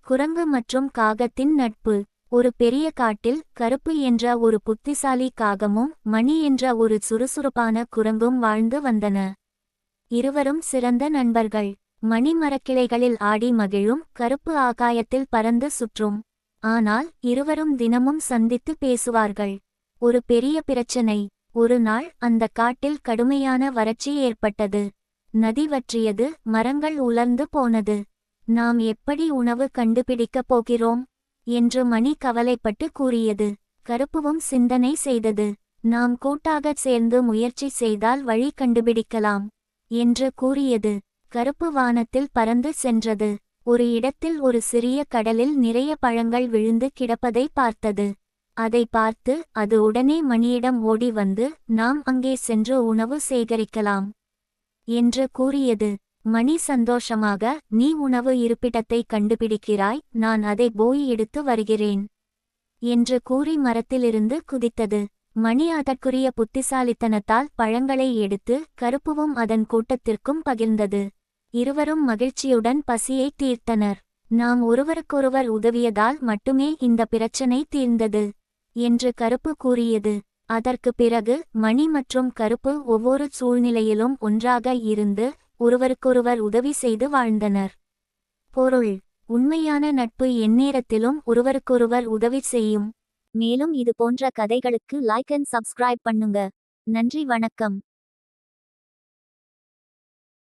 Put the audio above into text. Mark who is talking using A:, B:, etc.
A: குரங்கு மற்றும் காகத்தின் நட்பு. ஒரு பெரிய காட்டில் கருப்பு என்ற ஒரு புத்திசாலி காகமும் மணி என்ற ஒரு சுறுசுறுப்பான குரங்கும் வாழ்ந்து வந்தன. இருவரும் சிறந்த நண்பர்கள். மணி மரக்கிளைகளில் ஆடி மகிழும், கருப்பு ஆகாயத்தில் பறந்து சுற்றும். ஆனால் இருவரும் தினமும் சந்தித்து பேசுவார்கள். ஒரு பெரிய பிரச்சனை. ஒரு நாள் அந்த காட்டில் கடுமையான வறட்சி ஏற்பட்டது. நதி வற்றியது, மரங்கள் உலர்ந்து போனது. நாம் எப்படி உணவு கண்டுபிடிக்கப் போகிறோம் என்று மணி கவலைப்பட்டு கூறியது. கருப்புவும் சிந்தனை செய்தது. நாம் கூட்டாகச் சேர்ந்து முயற்சி செய்தால் வழி கண்டுபிடிக்கலாம் என்று கூறியது. கருப்பு வானத்தில் பறந்து சென்றது. ஒரு இடத்தில் ஒரு சிறிய கடலில் நிறைய பழங்கள் விழுந்து கிடப்பதை பார்த்தது. அதை பார்த்து அது உடனே மணியிடம் ஓடி வந்து, நாம் அங்கே சென்று உணவு சேகரிக்கலாம் என்று கூறியது. மணி சந்தோஷமாக, நீ உணவு இருப்பிடத்தை கண்டுபிடிக்கிறாய், நான் அதை போய் எடுத்து வருகிறேன் என்று கூறி மரத்திலிருந்து குதித்தது. மணி அதற்குரிய புத்திசாலித்தனத்தால் பழங்களை எடுத்து கருப்புவும் அதன் கூட்டத்திற்கும் பகிர்ந்தது. இருவரும் மகிழ்ச்சியுடன் பசியை தீர்த்தனர். நாம் ஒருவருக்கொருவர் உதவியதால் மட்டுமே இந்த பிரச்சனை தீர்ந்தது என்று கருப்பு கூறியது. அதற்கு பிறகு மணி மற்றும் கருப்பு ஒவ்வொரு சூழ்நிலையிலும் ஒன்றாக இருந்து ஒருவருக்கொருவர் உதவி செய்து வாழ்ந்தனர். பொருள்: உண்மையான நட்பு எந்நேரத்திலும் ஒருவருக்கொருவர் உதவி செய்யும். மேலும் இது போன்ற கதைகளுக்கு லைக் அண்ட் சப்ஸ்கிரைப் பண்ணுங்க. நன்றி, வணக்கம்.